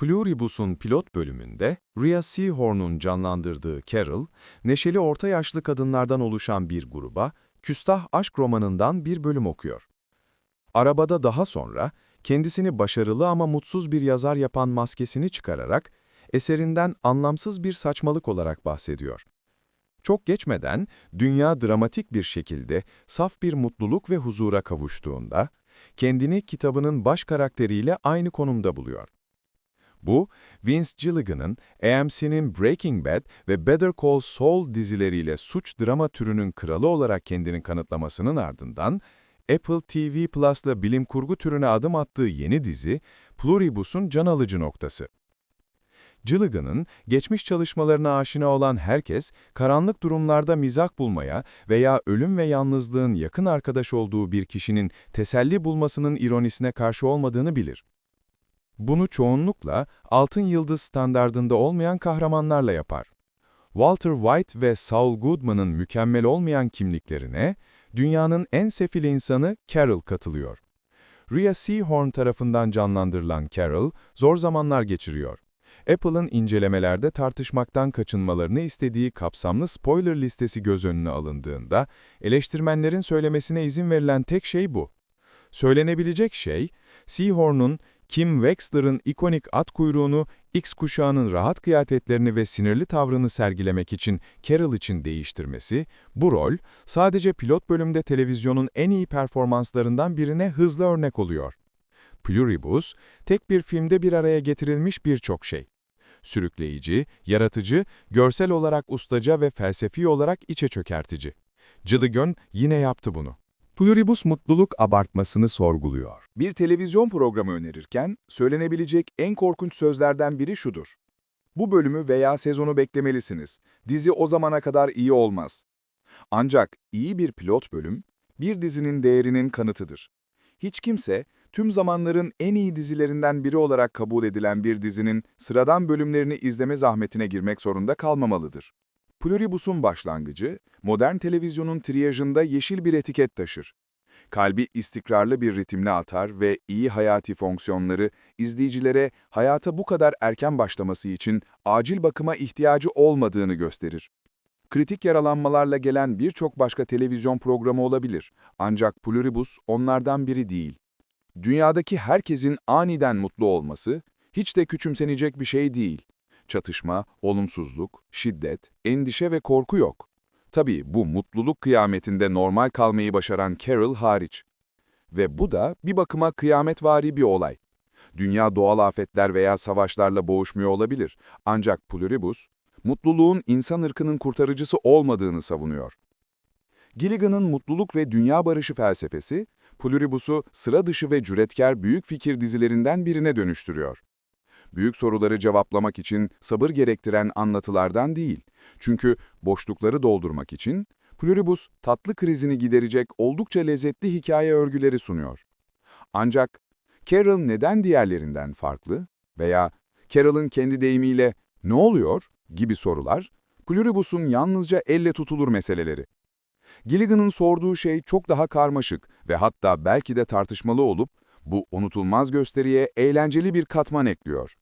Pluribus'un pilot bölümünde Rhea Seehorn'un canlandırdığı Carol, neşeli orta yaşlı kadınlardan oluşan bir gruba küstah aşk romanından bir bölüm okuyor. Arabada daha sonra kendisini başarılı ama mutsuz bir yazar yapan maskesini çıkararak eserinden anlamsız bir saçmalık olarak bahsediyor. Çok geçmeden dünya dramatik bir şekilde saf bir mutluluk ve huzura kavuştuğunda kendini kitabının baş karakteriyle aynı konumda buluyor. Bu, Vince Gilligan'ın AMC'nin Breaking Bad ve Better Call Saul dizileriyle suç drama türünün kralı olarak kendini kanıtlamasının ardından, Apple TV Plus'la bilim kurgu türüne adım attığı yeni dizi, Pluribus'un can alıcı noktası. Gilligan'ın geçmiş çalışmalarına aşina olan herkes, karanlık durumlarda mizah bulmaya veya ölüm ve yalnızlığın yakın arkadaş olduğu bir kişinin teselli bulmasının ironisine karşı olmadığını bilir. Bunu çoğunlukla altın yıldız standardında olmayan kahramanlarla yapar. Walter White ve Saul Goodman'ın mükemmel olmayan kimliklerine, dünyanın en sefil insanı Carol katılıyor. Rhea Seehorn tarafından canlandırılan Carol, zor zamanlar geçiriyor. Apple'ın incelemelerde tartışmaktan kaçınmalarını istediği kapsamlı spoiler listesi göz önüne alındığında, eleştirmenlerin söylemesine izin verilen tek şey bu. Söylenebilecek şey, Seehorn'un Kim Wexler'ın ikonik at kuyruğunu, X kuşağının rahat kıyafetlerini ve sinirli tavrını sergilemek için Carol için değiştirmesi, bu rol, sadece pilot bölümde televizyonun en iyi performanslarından birine hızlı örnek oluyor. Pluribus, tek bir filmde bir araya getirilmiş birçok şey. Sürükleyici, yaratıcı, görsel olarak ustaca ve felsefi olarak içe çökertici. Gilligan yine yaptı bunu. Pluribus mutluluk abartmasını sorguluyor. Bir televizyon programı önerirken söylenebilecek en korkunç sözlerden biri şudur: bu bölümü veya sezonu beklemelisiniz. Dizi o zamana kadar iyi olmaz. Ancak iyi bir pilot bölüm, bir dizinin değerinin kanıtıdır. Hiç kimse, tüm zamanların en iyi dizilerinden biri olarak kabul edilen bir dizinin sıradan bölümlerini izleme zahmetine girmek zorunda kalmamalıdır. Pluribus'un başlangıcı, modern televizyonun triyajında yeşil bir etiket taşır. Kalbi istikrarlı bir ritimle atar ve iyi hayati fonksiyonları izleyicilere hayata bu kadar erken başlaması için acil bakıma ihtiyacı olmadığını gösterir. Kritik yaralanmalarla gelen birçok başka televizyon programı olabilir, ancak Pluribus onlardan biri değil. Dünyadaki herkesin aniden mutlu olması hiç de küçümsenecek bir şey değil. Çatışma, olumsuzluk, şiddet, endişe ve korku yok. Tabii bu mutluluk kıyametinde normal kalmayı başaran Carol hariç. Ve bu da bir bakıma kıyametvari bir olay. Dünya doğal afetler veya savaşlarla boğuşmuyor olabilir. Ancak Pluribus, mutluluğun insan ırkının kurtarıcısı olmadığını savunuyor. Gilligan'ın mutluluk ve dünya barışı felsefesi, Pluribus'u sıra dışı ve cüretkar büyük fikir dizilerinden birine dönüştürüyor. Büyük soruları cevaplamak için sabır gerektiren anlatılardan değil. Çünkü boşlukları doldurmak için Pluribus tatlı krizini giderecek oldukça lezzetli hikaye örgüleri sunuyor. Ancak Carol neden diğerlerinden farklı? Veya Carol'ın kendi deyimiyle "ne oluyor?" gibi sorular, Pluribus'un yalnızca elle tutulur meseleleri. Gilligan'ın sorduğu şey çok daha karmaşık ve hatta belki de tartışmalı olup, bu unutulmaz gösteriye eğlenceli bir katman ekliyor.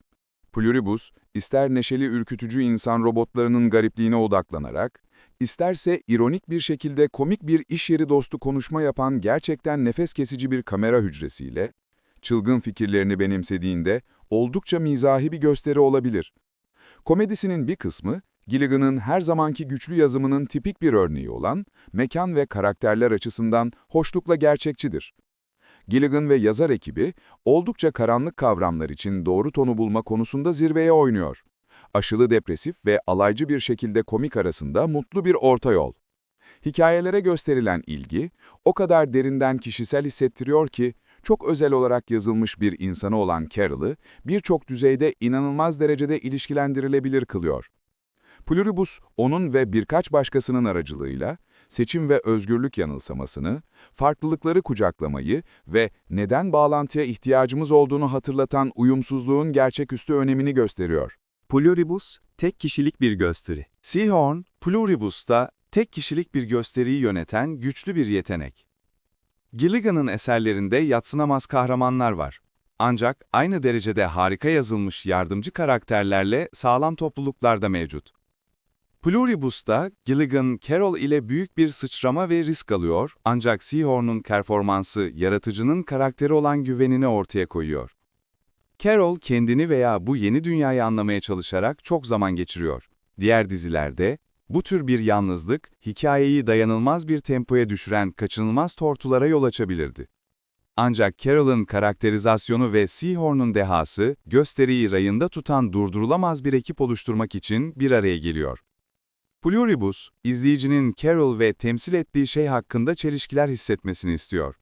Pluribus, ister neşeli ürkütücü insan robotlarının garipliğine odaklanarak, isterse ironik bir şekilde komik bir iş yeri dostu konuşma yapan gerçekten nefes kesici bir kamera hücresiyle, çılgın fikirlerini benimsediğinde oldukça mizahi bir gösteri olabilir. Komedisinin bir kısmı, Gilligan'ın her zamanki güçlü yazımının tipik bir örneği olan, mekan ve karakterler açısından hoşlukla gerçekçidir. Gilligan ve yazar ekibi, oldukça karanlık kavramlar için doğru tonu bulma konusunda zirveye oynuyor. Aşılı depresif ve alaycı bir şekilde komik arasında mutlu bir orta yol. Hikayelere gösterilen ilgi, o kadar derinden kişisel hissettiriyor ki, çok özel olarak yazılmış bir insanı olan Carol'ı, birçok düzeyde inanılmaz derecede ilişkilendirilebilir kılıyor. Pluribus, onun ve birkaç başkasının aracılığıyla, seçim ve özgürlük yanılsamasını, farklılıkları kucaklamayı ve neden bağlantıya ihtiyacımız olduğunu hatırlatan uyumsuzluğun gerçeküstü önemini gösteriyor. Pluribus, tek kişilik bir gösteri. Seehorn, Pluribus'ta tek kişilik bir gösteriyi yöneten güçlü bir yetenek. Gilligan'ın eserlerinde yadsınamaz kahramanlar var. Ancak aynı derecede harika yazılmış yardımcı karakterlerle sağlam topluluklar da mevcut. Pluribus'ta Gilligan, Carol ile büyük bir sıçrama ve risk alıyor, ancak Seahorn'un performansı yaratıcının karakteri olan güvenini ortaya koyuyor. Carol kendini veya bu yeni dünyayı anlamaya çalışarak çok zaman geçiriyor. Diğer dizilerde, bu tür bir yalnızlık, hikayeyi dayanılmaz bir tempoya düşüren kaçınılmaz tortulara yol açabilirdi. Ancak Carol'ın karakterizasyonu ve Seahorn'un dehası, gösteriyi rayında tutan durdurulamaz bir ekip oluşturmak için bir araya geliyor. Pluribus, izleyicinin Carol ve temsil ettiği şey hakkında çelişkiler hissetmesini istiyor.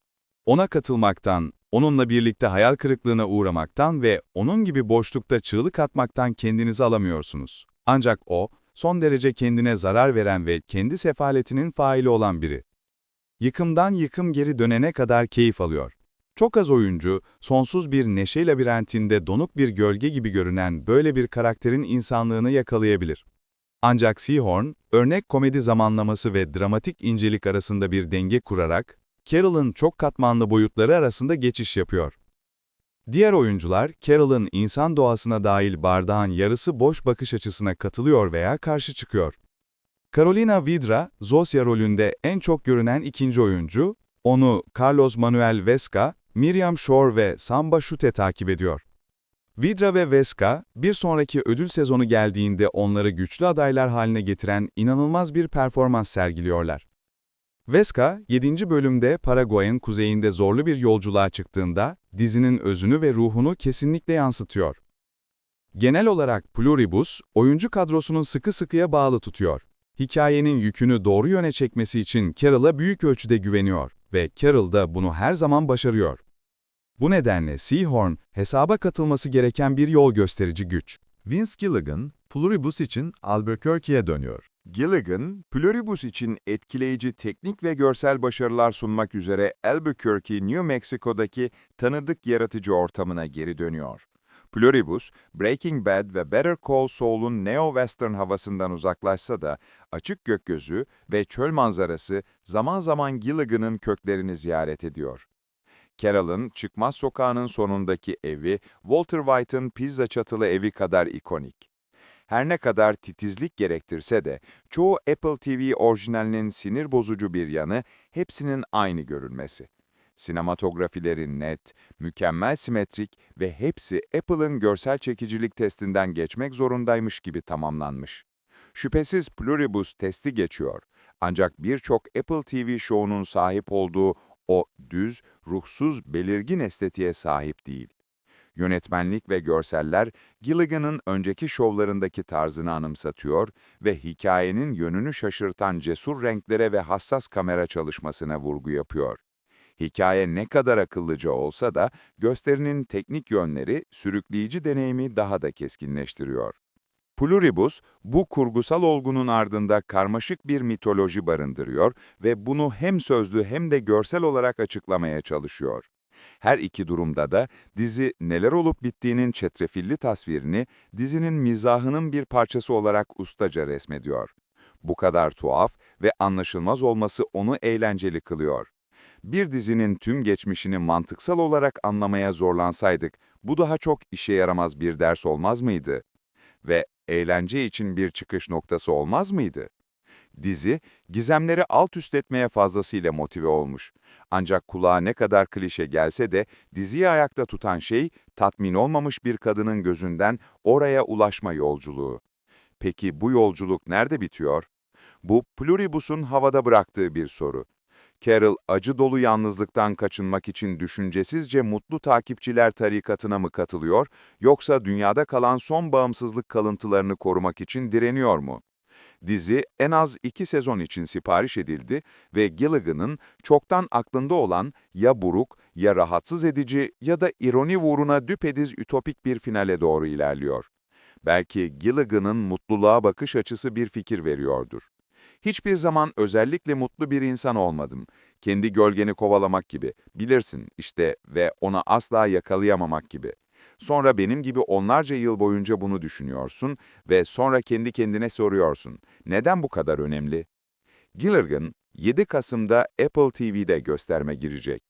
Ona katılmaktan, onunla birlikte hayal kırıklığına uğramaktan ve onun gibi boşlukta çığlık atmaktan kendinizi alamıyorsunuz. Ancak o, son derece kendine zarar veren ve kendi sefaletinin faili olan biri. Yıkımdan yıkım geri dönene kadar keyif alıyor. Çok az oyuncu, sonsuz bir neşe labirentinde donuk bir gölge gibi görünen böyle bir karakterin insanlığını yakalayabilir. Ancak Seahorn, örnek komedi zamanlaması ve dramatik incelik arasında bir denge kurarak, Carol'ın çok katmanlı boyutları arasında geçiş yapıyor. Diğer oyuncular, Carol'ın insan doğasına dahil bardağın yarısı boş bakış açısına katılıyor veya karşı çıkıyor. Carolina Vidra, Zosya rolünde en çok görünen ikinci oyuncu, onu Carlos Manuel Vesca, Miriam Shore ve Samba Şute takip ediyor. Vidra ve Vesca, bir sonraki ödül sezonu geldiğinde onları güçlü adaylar haline getiren inanılmaz bir performans sergiliyorlar. Vesca, 7. bölümde Paraguay'ın kuzeyinde zorlu bir yolculuğa çıktığında, dizinin özünü ve ruhunu kesinlikle yansıtıyor. Genel olarak Pluribus, oyuncu kadrosunun sıkı sıkıya bağlı tutuyor. Hikayenin yükünü doğru yöne çekmesi için Carol'a büyük ölçüde güveniyor ve Carol da bunu her zaman başarıyor. Bu nedenle Seahorn, hesaba katılması gereken bir yol gösterici güç. Vince Gilligan, Pluribus için Albuquerque'ye dönüyor. Gilligan, Pluribus için etkileyici teknik ve görsel başarılar sunmak üzere Albuquerque, New Mexico'daki tanıdık yaratıcı ortamına geri dönüyor. Pluribus, Breaking Bad ve Better Call Saul'un neo-western havasından uzaklaşsa da açık gökyüzü ve çöl manzarası zaman zaman Gilligan'ın köklerini ziyaret ediyor. Carol'ın Çıkmaz Sokağı'nın sonundaki evi, Walter White'ın pizza çatılı evi kadar ikonik. Her ne kadar titizlik gerektirse de, çoğu Apple TV orijinalinin sinir bozucu bir yanı, hepsinin aynı görünmesi. Sinematografileri net, mükemmel simetrik ve hepsi Apple'ın görsel çekicilik testinden geçmek zorundaymış gibi tamamlanmış. Şüphesiz Pluribus testi geçiyor. Ancak birçok Apple TV şovunun sahip olduğu o düz, ruhsuz, belirgin estetiğe sahip değil. Yönetmenlik ve görseller, Gilligan'ın önceki şovlarındaki tarzını anımsatıyor ve hikayenin yönünü şaşırtan cesur renklere ve hassas kamera çalışmasına vurgu yapıyor. Hikaye ne kadar akıllıca olsa da, gösterinin teknik yönleri sürükleyici deneyimi daha da keskinleştiriyor. Pluribus, bu kurgusal olgunun ardında karmaşık bir mitoloji barındırıyor ve bunu hem sözlü hem de görsel olarak açıklamaya çalışıyor. Her iki durumda da dizi neler olup bittiğinin çetrefilli tasvirini dizinin mizahının bir parçası olarak ustaca resmediyor. Bu kadar tuhaf ve anlaşılmaz olması onu eğlenceli kılıyor. Bir dizinin tüm geçmişini mantıksal olarak anlamaya zorlansaydık, bu daha çok işe yaramaz bir ders olmaz mıydı? Ve eğlence için bir çıkış noktası olmaz mıydı? Dizi, gizemleri alt üst etmeye fazlasıyla motive olmuş. Ancak kulağa ne kadar klişe gelse de diziyi ayakta tutan şey, tatmin olmamış bir kadının gözünden oraya ulaşma yolculuğu. Peki bu yolculuk nerede bitiyor? Bu, Pluribus'un havada bıraktığı bir soru. Carol, acı dolu yalnızlıktan kaçınmak için düşüncesizce mutlu takipçiler tarikatına mı katılıyor, yoksa dünyada kalan son bağımsızlık kalıntılarını korumak için direniyor mu? Dizi en az 2 sezon için sipariş edildi ve Gilligan'ın çoktan aklında olan ya buruk, ya rahatsız edici ya da ironi uğruna düpedüz ütopik bir finale doğru ilerliyor. Belki Gilligan'ın mutluluğa bakış açısı bir fikir veriyordur. Hiçbir zaman özellikle mutlu bir insan olmadım. Kendi gölgeni kovalamak gibi, bilirsin işte ve onu asla yakalayamamak gibi. Sonra benim gibi onlarca yıl boyunca bunu düşünüyorsun ve sonra kendi kendine soruyorsun. Neden bu kadar önemli? Gilligan, 7 Kasım'da Apple TV'de gösterime girecek.